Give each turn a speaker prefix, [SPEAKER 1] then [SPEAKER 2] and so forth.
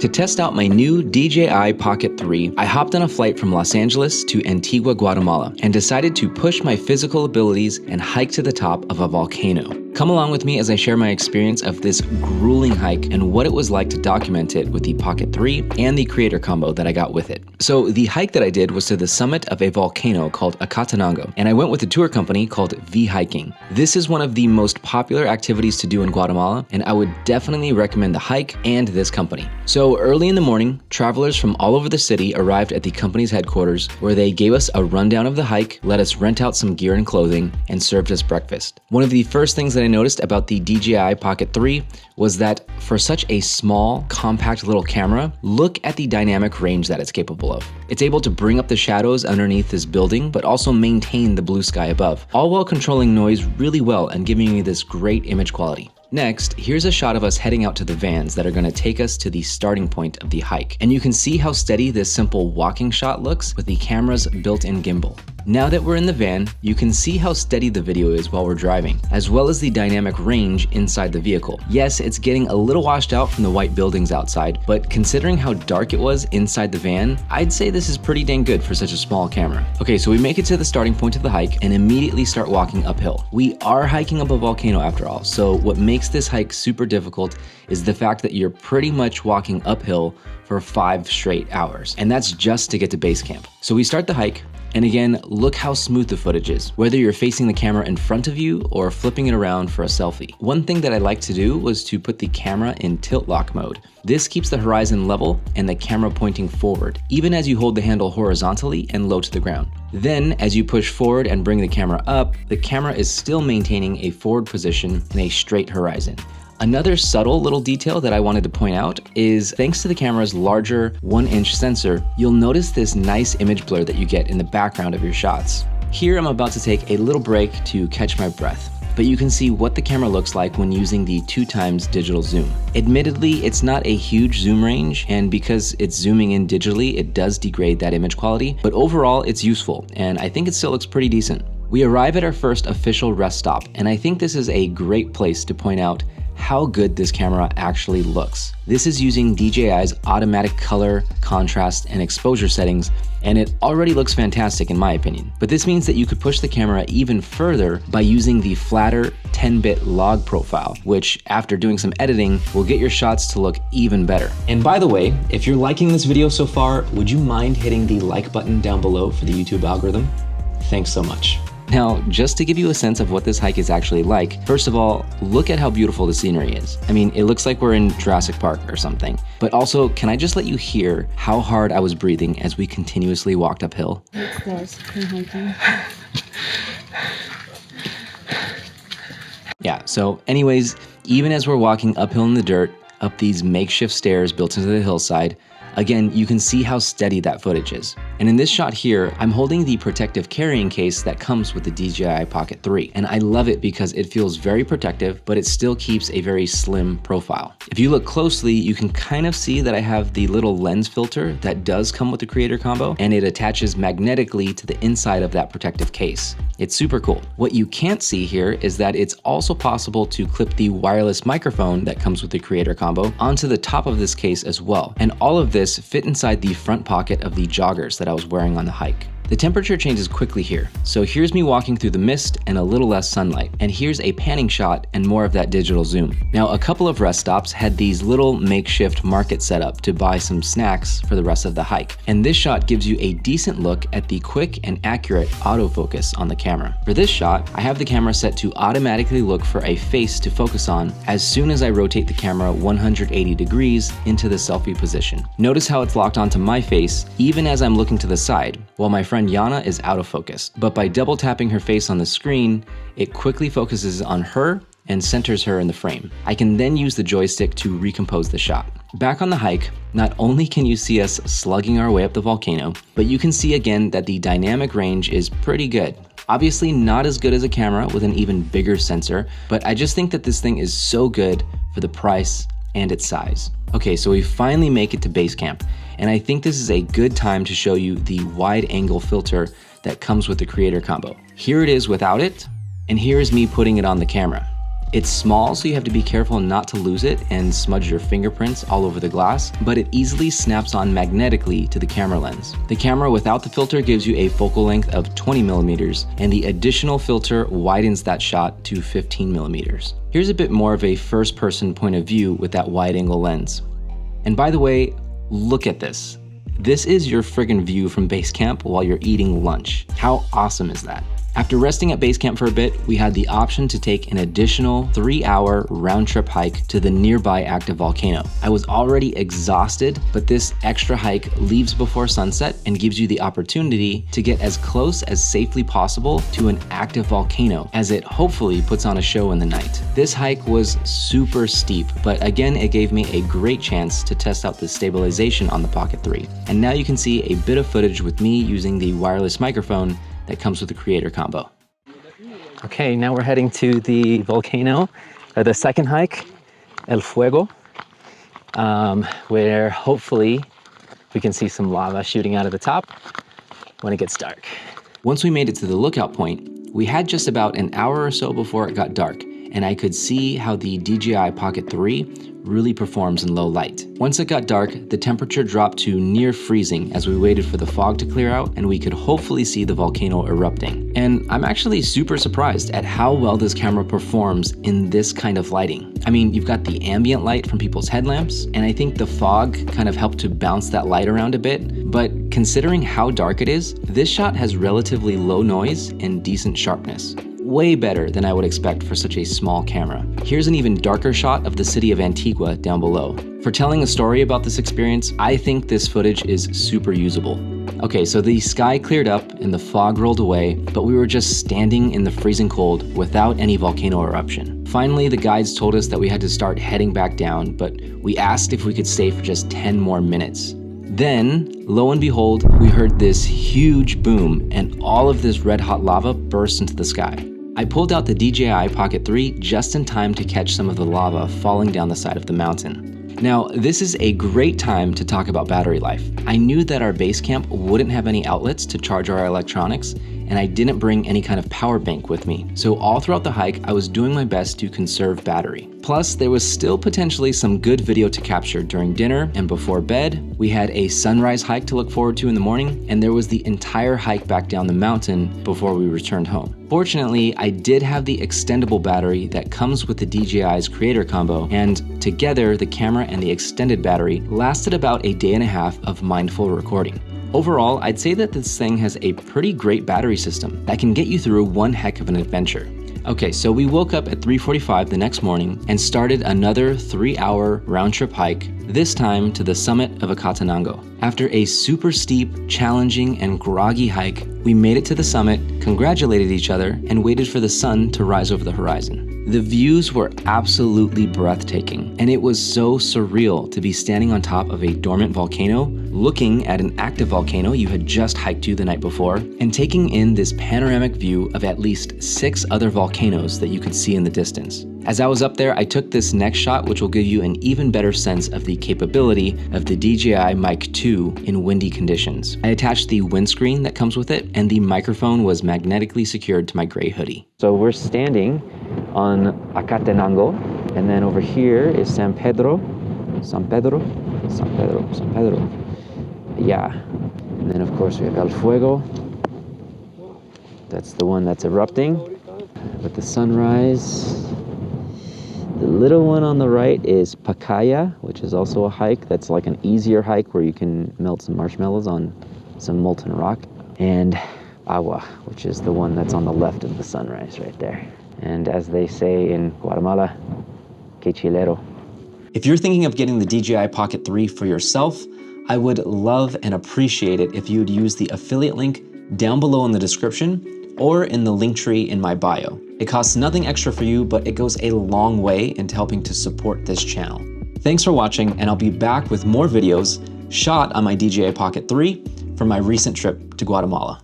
[SPEAKER 1] To test out my new DJI Pocket 3, I hopped on a flight from Los Angeles to Antigua, Guatemala, and decided to push my physical abilities and hike to the top of a volcano. Come along with me as I share my experience of this grueling hike and what it was like to document it with the Pocket 3 and the Creator Combo that I got with it. So the hike that I did was to the summit of a volcano called Acatenango, and I went with a tour company called V Hiking. This is one of the most popular activities to do in Guatemala, and I would definitely recommend the hike and this company. So early in the morning, travelers from all over the city arrived at the company's headquarters, where they gave us a rundown of the hike, let us rent out some gear and clothing, and served us breakfast. One of the first things that I noticed about the DJI Pocket 3 was that for such a small, compact little camera, look at the dynamic range that it's capable of. It's able to bring up the shadows underneath this building, but also maintain the blue sky above, all while controlling noise really well and giving you this great image quality. Next, here's a shot of us heading out to the vans that are going to take us to the starting point of the hike. And you can see how steady this simple walking shot looks with the camera's built-in gimbal. Now that we're in the van, you can see how steady the video is while we're driving, as well as the dynamic range inside the vehicle. Yes, it's getting a little washed out from the white buildings outside, but considering how dark it was inside the van, I'd say this is pretty dang good for such a small camera. Okay, so we make it to the starting point of the hike and immediately start walking uphill. We are hiking up a volcano after all, so what makes this hike super difficult is the fact that you're pretty much walking uphill for 5 straight hours, and that's just to get to base camp. So we start the hike, and again, look how smooth the footage is, whether you're facing the camera in front of you or flipping it around for a selfie. One thing that I like to do was to put the camera in tilt lock mode. This keeps the horizon level and the camera pointing forward, even as you hold the handle horizontally and low to the ground. Then, as you push forward and bring the camera up, the camera is still maintaining a forward position in a straight horizon. Another subtle little detail that I wanted to point out is thanks to the camera's larger 1-inch sensor, you'll notice this nice image blur that you get in the background of your shots. Here I'm about to take a little break to catch my breath, but you can see what the camera looks like when using the 2x digital zoom. Admittedly, it's not a huge zoom range, and because it's zooming in digitally, it does degrade that image quality, but overall it's useful, and I think it still looks pretty decent. We arrive at our first official rest stop, and I think this is a great place to point out how good this camera actually looks. This is using DJI's automatic color, contrast, and exposure settings, and it already looks fantastic in my opinion. But this means that you could push the camera even further by using the flatter 10-bit log profile, which after doing some editing will get your shots to look even better. And by the way, if you're liking this video so far, would you mind hitting the like button down below for the YouTube algorithm? Thanks so much. Now, just to give you a sense of what this hike is actually like, first of all, look at how beautiful the scenery is. I mean, it looks like we're in Jurassic Park or something. But also, can I just let you hear how hard I was breathing as we continuously walked uphill? Yeah, so anyways, even as we're walking uphill in the dirt, up these makeshift stairs built into the hillside, again, you can see how steady that footage is. And in this shot here, I'm holding the protective carrying case that comes with the DJI Pocket 3. And I love it because it feels very protective, but it still keeps a very slim profile. If you look closely, you can kind of see that I have the little lens filter that does come with the Creator Combo, and it attaches magnetically to the inside of that protective case. It's super cool. What you can't see here is that it's also possible to clip the wireless microphone that comes with the Creator Combo onto the top of this case as well. And all of this fit inside the front pocket of the joggers that I was wearing on the hike. The temperature changes quickly here, so here's me walking through the mist and a little less sunlight, and here's a panning shot and more of that digital zoom. Now, a couple of rest stops had these little makeshift markets set up to buy some snacks for the rest of the hike, and this shot gives you a decent look at the quick and accurate autofocus on the camera. For this shot, I have the camera set to automatically look for a face to focus on as soon as I rotate the camera 180 degrees into the selfie position. Notice how it's locked onto my face even as I'm looking to the side, while my friend Yana is out of focus. But by double tapping her face on the screen, it quickly focuses on her and centers her in the frame. I can then use the joystick to recompose the shot. Back on the hike, not only can you see us slugging our way up the volcano, but you can see again that the dynamic range is pretty good. Obviously not as good as a camera with an even bigger sensor, but I just think that this thing is so good for the price and its size. Okay, so we finally make it to base camp, and I think this is a good time to show you the wide angle filter that comes with the Creator Combo. Here it is without it, and here is me putting it on the camera. It's small, so you have to be careful not to lose it and smudge your fingerprints all over the glass, but it easily snaps on magnetically to the camera lens. The camera without the filter gives you a focal length of 20 millimeters, and the additional filter widens that shot to 15 millimeters. Here's a bit more of a first-person point of view with that wide-angle lens. And by the way, look at this. This is your friggin' view from base camp while you're eating lunch. How awesome is that? After resting at base camp for a bit, we had the option to take an additional 3-hour round-trip hike to the nearby active volcano. I was already exhausted, but this extra hike leaves before sunset and gives you the opportunity to get as close as safely possible to an active volcano, as it hopefully puts on a show in the night. This hike was super steep, but again, it gave me a great chance to test out the stabilization on the Pocket 3. And now you can see a bit of footage with me using the wireless microphone that comes with the creator combo. Okay, now we're heading to the volcano, or the second hike, El Fuego, where hopefully we can see some lava shooting out of the top when it gets dark. Once we made it to the lookout point, we had just about an hour or so before it got dark, and I could see how the DJI Pocket 3 really performs in low light. Once it got dark, the temperature dropped to near freezing as we waited for the fog to clear out and we could hopefully see the volcano erupting. And I'm actually super surprised at how well this camera performs in this kind of lighting. I mean, you've got the ambient light from people's headlamps, and I think the fog kind of helped to bounce that light around a bit, but considering how dark it is, this shot has relatively low noise and decent sharpness. Way better than I would expect for such a small camera. Here's an even darker shot of the city of Antigua down below. For telling a story about this experience, I think this footage is super usable. Okay, so the sky cleared up and the fog rolled away, but we were just standing in the freezing cold without any volcano eruption. Finally, the guides told us that we had to start heading back down, but we asked if we could stay for just 10 more minutes. Then, lo and behold, we heard this huge boom and all of this red hot lava burst into the sky. I pulled out the DJI Pocket 3 just in time to catch some of the lava falling down the side of the mountain. Now, this is a great time to talk about battery life. I knew that our base camp wouldn't have any outlets to charge our electronics, and I didn't bring any kind of power bank with me. So all throughout the hike, I was doing my best to conserve battery. Plus, there was still potentially some good video to capture during dinner and before bed. We had a sunrise hike to look forward to in the morning, and there was the entire hike back down the mountain before we returned home. Fortunately, I did have the extendable battery that comes with the DJI's creator combo, and together, the camera and the extended battery lasted about a day and a half of mindful recording. Overall, I'd say that this thing has a pretty great battery system that can get you through one heck of an adventure. Okay, so we woke up at 3:45 the next morning and started another 3-hour round-trip hike, this time to the summit of Acatenango. After a super steep, challenging, and groggy hike, we made it to the summit, congratulated each other, and waited for the sun to rise over the horizon. The views were absolutely breathtaking, and it was so surreal to be standing on top of a dormant volcano, looking at an active volcano you had just hiked to the night before, and taking in this panoramic view of at least 6 other volcanoes that you could see in the distance. As I was up there, I took this next shot, which will give you an even better sense of the capability of the DJI Mic 2 in windy conditions. I attached the windscreen that comes with it, and the microphone was magnetically secured to my gray hoodie. So we're standing on Acatenango, and then over here is San Pedro. Yeah. And then of course we have El Fuego. That's the one that's erupting with the sunrise. The little one on the right is Pacaya, which is also a hike. That's like an easier hike where you can melt some marshmallows on some molten rock. And Agua, which is the one that's on the left of the sunrise right there. And as they say in Guatemala, que chilero. If you're thinking of getting the DJI Pocket 3 for yourself, I would love and appreciate it if you would use the affiliate link down below in the description or in the link tree in my bio. It costs nothing extra for you, but it goes a long way into helping to support this channel. Thanks for watching, and I'll be back with more videos shot on my DJI Pocket 3 from my recent trip to Guatemala.